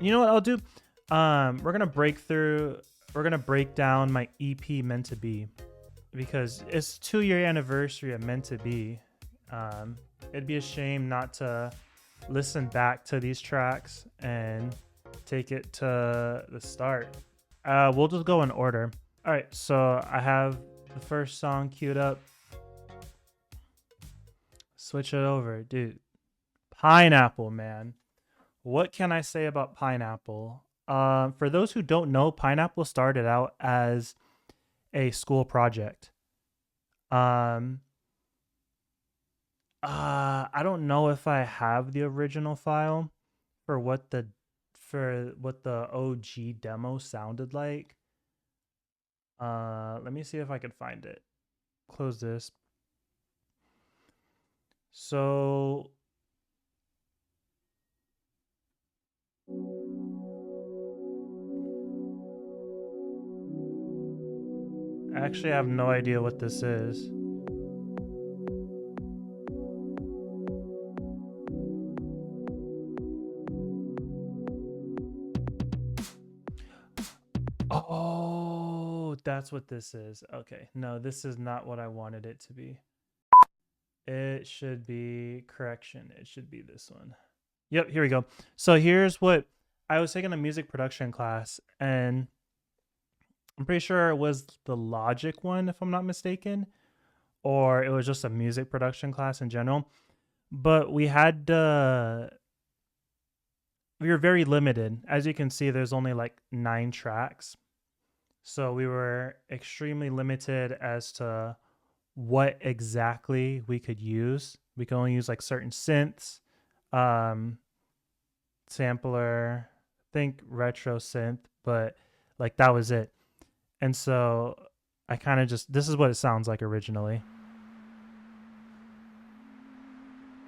You know what I'll do? We're gonna break through. We're gonna break down my EP Meant to Be because it's 2 year anniversary of Meant to Be. It'd be a shame not to listen back to these tracks and take it to the start. We'll just go in order. All right, so I have the first song queued up. Switch it over, dude. Pineapple, man. What can I say about Pineapple? For those who don't know, Pineapple started out as a school project. Um, I don't know if I have the original file for what the OG demo sounded like. Let me see if I can find it. Close this. So actually I have no idea what this is. Oh, that's what this is. Okay. No, this is not what I wanted it to be. It should be, correction, it should be this one. Yep, here we go. So here's what I was taking a music production class, and I'm pretty sure it was the Logic one, if I'm not mistaken, or it was just a music production class in general. But we were very limited. As you can see, there's only like 9 tracks. So we were extremely limited as to what exactly we could use. We could only use like certain synths, sampler, think retro synth, but like that was it. And so I kind of just, this is what it sounds like originally.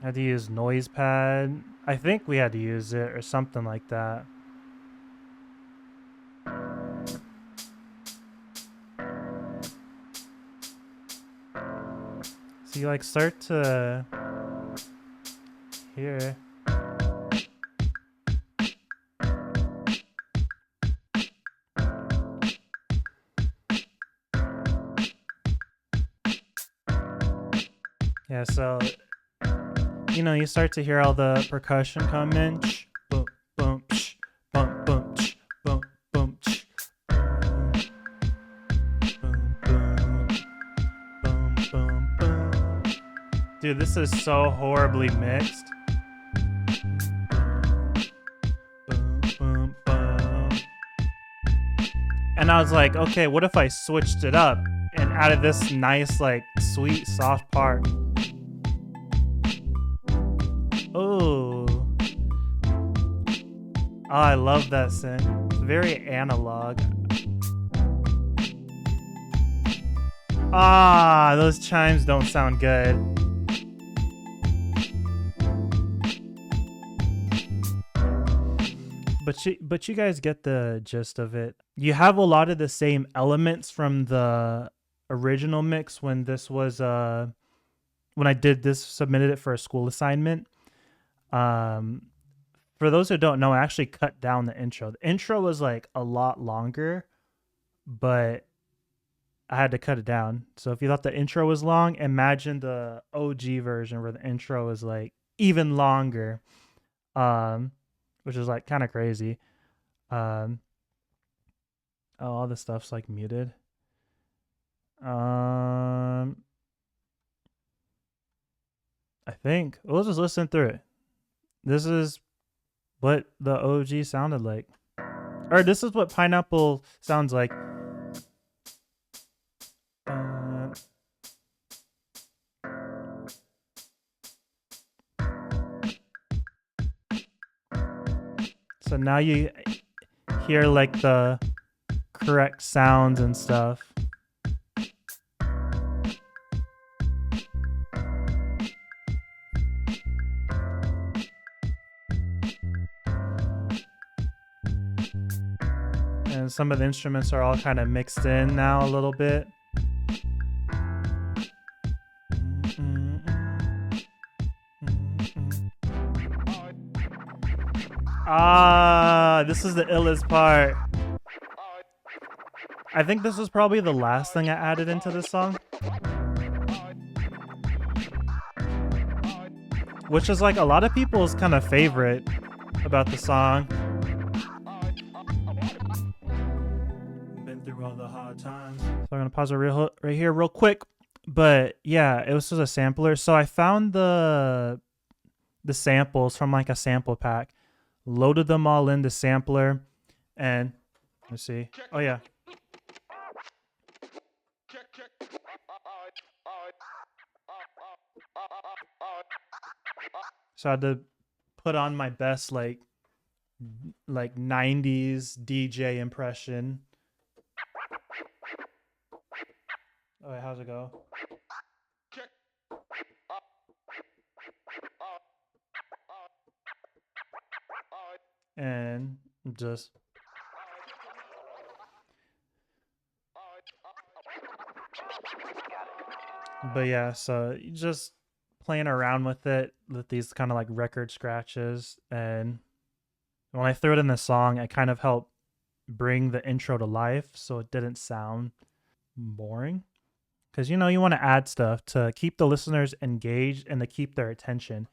I had to use noise pad. I think we had to use it or something like that. So you like start to hear. Yeah, so you know, you start to hear all the percussion come in. Boom, boom, boom, boom, boom, boom, boom, boom, boom, boom. Dude, this is so horribly mixed. Boom, boom, boom. And I was like, okay, what if I switched it up and added this nice, like, sweet, soft part? Oh, I love that synth. It's very analog. Ah, those chimes don't sound good. But you guys get the gist of it. You have a lot of the same elements from the original mix when this was when I did this, submitted it for a school assignment. For those who don't know, I actually cut down the intro. The intro was like a lot longer, but I had to cut it down. So if you thought the intro was long, imagine the OG version where the intro is like even longer, which is like kind of crazy. Oh, all the stuff's like muted. I think we'll just listen through it. This is what the OG sounded like. Or this is what Pineapple sounds like. So now you hear like the correct sounds and stuff. And some of the instruments are all kind of mixed in now a little bit. Ah, this is the illest part. I think this was probably the last thing I added into this song. Which is like a lot of people's kind of favorite about the song. Been through all the hard times. So I'm gonna pause it right here real quick. But yeah, it was just a sampler. So I found the samples from like a sample pack, loaded them all in the sampler, and let's see. Oh yeah. So I had to put on my best like 90's DJ impression. Oh wait, how's it go? And just but yeah, so just playing around with it with these kind of like record scratches, and when I threw it in the song, it kind of helped bring the intro to life so it didn't sound boring. Because you want to add stuff to keep the listeners engaged and to keep their attention.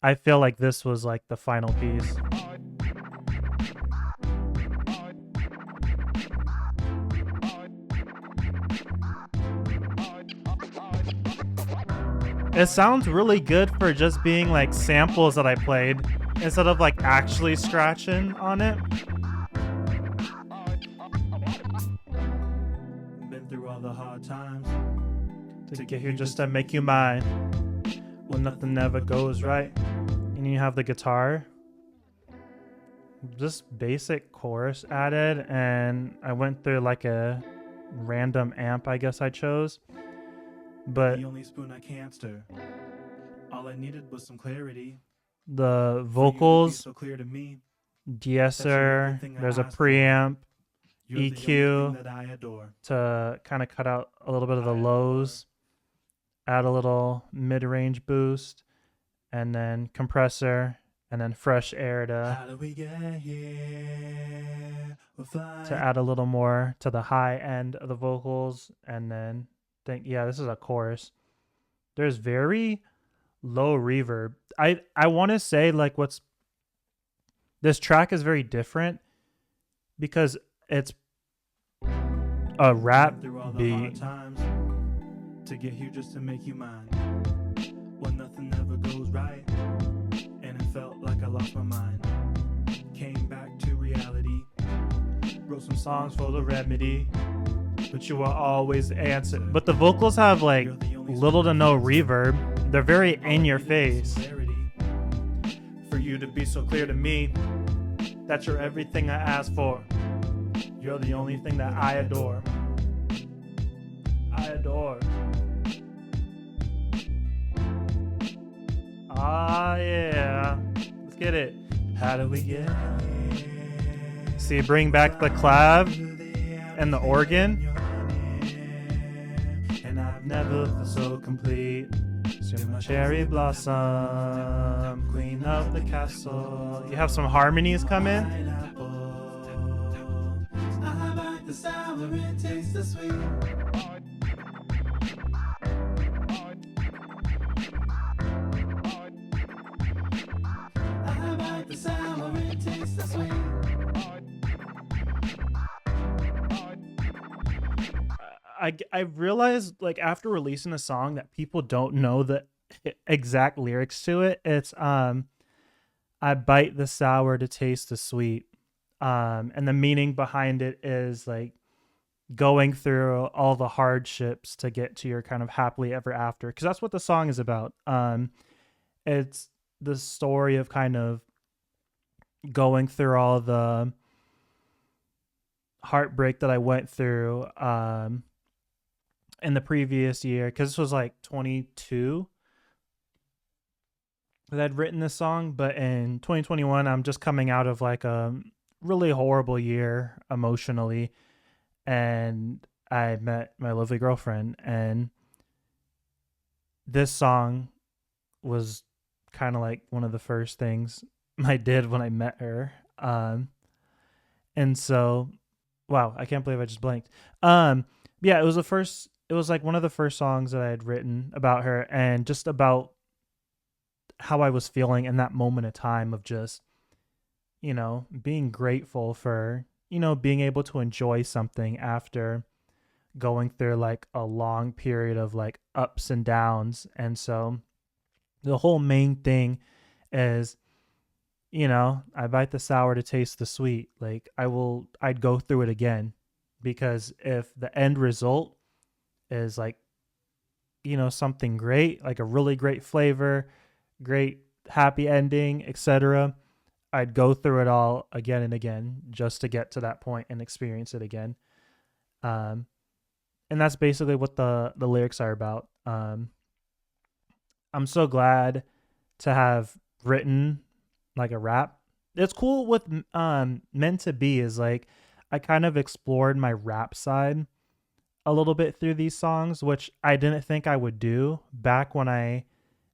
I feel like this was like the final piece. It sounds really good for just being like samples that I played instead of like actually scratching on it. Been through all the hard times to get here just to make you mine. When nothing ever goes right. And you have the guitar. Just basic chorus added, and I went through like a random amp I guess I chose. But the only spoon I can't stir. All I needed was some clarity. The vocals so clear to me. De-esser, there's a preamp, EQ to kind of cut out a little bit of the lows, add a little mid-range boost, and then compressor, and then fresh air to add a little more to the high end of the vocals, and then yeah, this is a chorus. There's very low reverb. I want to say like this track is very different because it's a rap beat. To get here just to make you mine. When nothing ever goes right, and it felt like I lost my mind. Came back to reality. Wrote some songs for the remedy. But you will always answer. But the vocals have like little to no reverb. They're very in your face. For you to be so clear to me that you're everything I asked for. You're the only thing that I adore. I adore. Ah yeah. Let's get it. How do we get here? See, bring back the clav and the organ. And I've never felt so complete. So my cherry blossom, queen of the castle. You have some harmonies come in. I bite the sour and taste the sweet. I bite the sour and taste the sweet. I realized like after releasing a song that people don't know the exact lyrics to it. It's I bite the sour to taste the sweet. And the meaning behind it is like going through all the hardships to get to your kind of happily ever after, because that's what the song is about. It's the story of kind of going through all the heartbreak that I went through in the previous year, because this was like 22 that I'd written this song, but in 2021 I'm just coming out of like a really horrible year emotionally, and I met my lovely girlfriend, and this song was kind of like one of the first things I did when I met her. And so, wow, I can't believe I just blanked. Yeah, it was the first. It was like one of the first songs that I had written about her, and just about how I was feeling in that moment of time of just, being grateful for, being able to enjoy something after going through like a long period of like ups and downs. And so the whole main thing is, I bite the sour to taste the sweet. Like I'd go through it again, because if the end result is like, something great, like a really great flavor, great happy ending, etc., I'd go through it all again and again just to get to that point and experience it again. Um, and that's basically what the lyrics are about. I'm so glad to have written like a rap. It's cool with Meant to Be is like I kind of explored my rap side a little bit through these songs, which I didn't think I would do back when I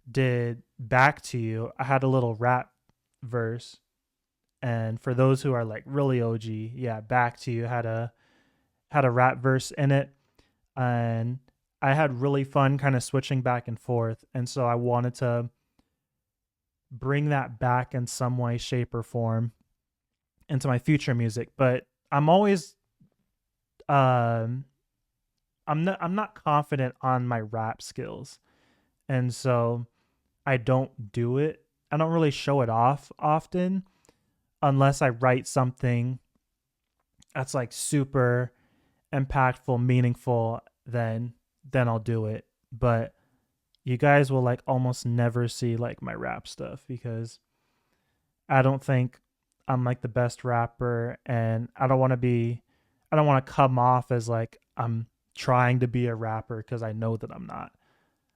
did Back to You. I had a little rap verse. And for those who are like really OG, yeah, Back to You had a rap verse in it, and I had really fun kind of switching back and forth. And so I wanted to bring that back in some way, shape, or form into my future music. But I'm always um I'm not confident on my rap skills. And so I don't do it. I don't really show it off often unless I write something that's like super impactful, meaningful, then I'll do it. But you guys will like almost never see like my rap stuff, because I don't think I'm like the best rapper, and I don't want to come off as like I'm trying to be a rapper, because I know that I'm not.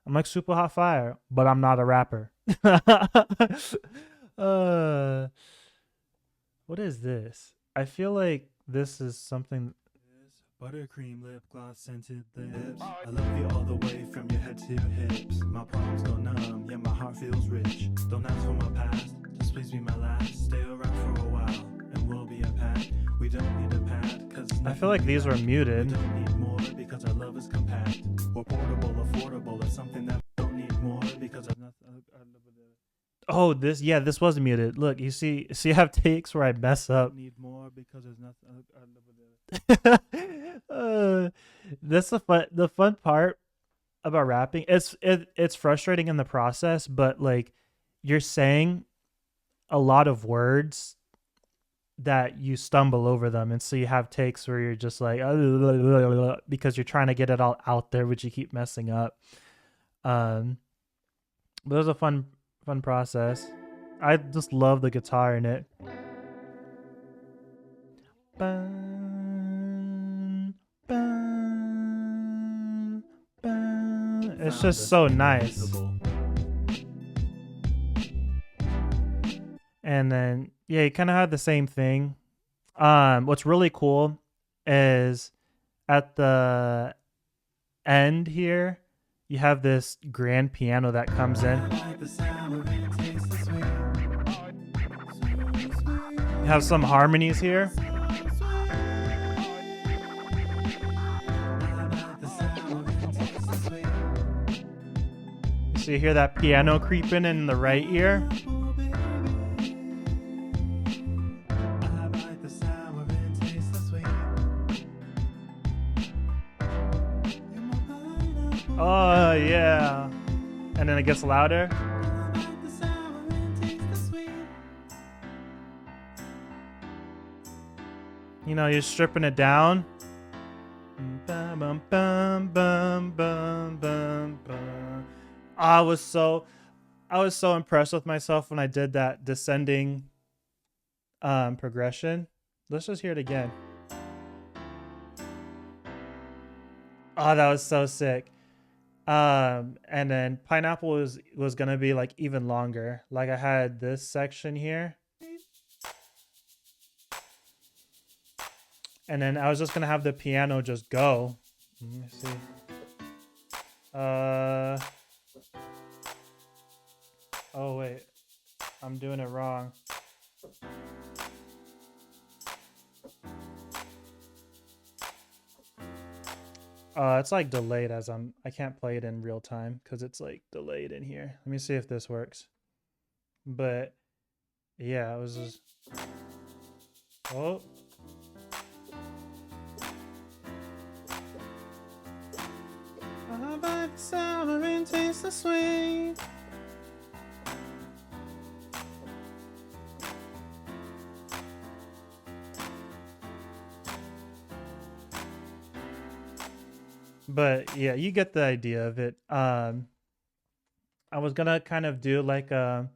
I'm like super hot fire, but I'm not a rapper. uh what is this? I feel like this is something. Buttercream lip gloss scented lips. I love you all the way from your head to your hips. My palms go numb, yeah, my heart feels rich. Don't ask for my past, just please be my last. Stay around for a while, and we'll be a pack. We don't need a pad, cause I feel like these were muted. We don't need more, because our love is compact. We're portable, affordable, it's something that we don't need more, because of nothing. Oh, this was muted. Look, you see, I have takes where I mess up. Need more because there's nothing. That's the fun part about rapping. It's frustrating in the process, but like you're saying a lot of words that you stumble over them, and so you have takes where you're just like because you're trying to get it all out there, but you keep messing up. But it was a fun process. I just love the guitar in it. It's just so nice. And then yeah, you kind of had the same thing. What's really cool is at the end here, you have this grand piano that comes in. You have some harmonies here. So you hear that piano creeping in the right ear. Oh yeah. And then it gets louder. You're stripping it down. I was so impressed with myself when I did that descending progression. Let's just hear it again. Oh, that was so sick. And then Pineapple was gonna be like even longer. Like I had this section here, and then I was just gonna have the piano just go. Let me see. Oh wait, I'm doing it wrong. It's like delayed as I can't play it in real time because it's like delayed in here. Let me see if this works. But yeah, it was just, oh. I bite the sour and taste the sweet. But yeah, you get the idea of it. I was gonna kind of do like a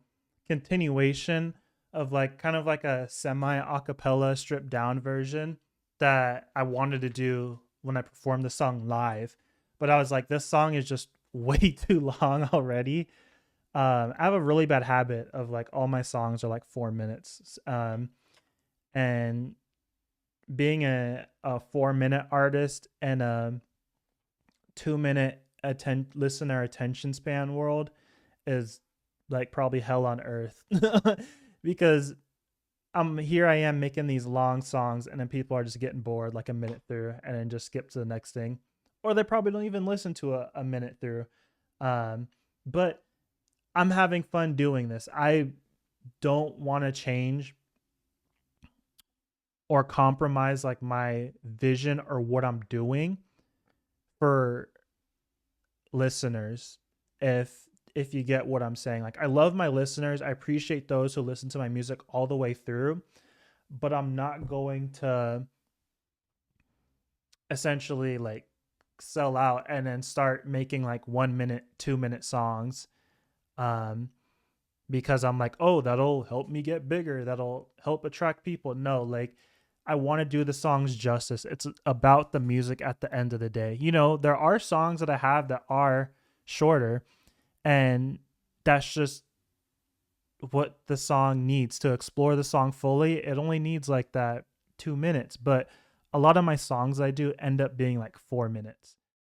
continuation of like kind of like a semi acapella stripped down version that I wanted to do when I performed the song live. But I was like, this song is just way too long already. I have a really bad habit of like all my songs are like 4 minutes. And being a 4 minute artist and a 2 minute listener attention span world is like probably hell on earth because here I am making these long songs and then people are just getting bored like a minute through and then just skip to the next thing, or they probably don't even listen to a minute through. But I'm having fun doing this. I don't want to change or compromise like my vision or what I'm doing for listeners. If you get what I'm saying, like I love my listeners, I appreciate those who listen to my music all the way through, but I'm not going to essentially like sell out and then start making like 1 minute 2 minute songs um because I'm like, oh, that'll help me get bigger, that'll help attract people. No, like I want to do the songs justice. It's about the music at the end of the day. You know, there are songs that I have that are shorter, and that's just what the song needs to explore the song fully. It only needs like that 2 minutes, but a lot of my songs I do end up being like 4 minutes.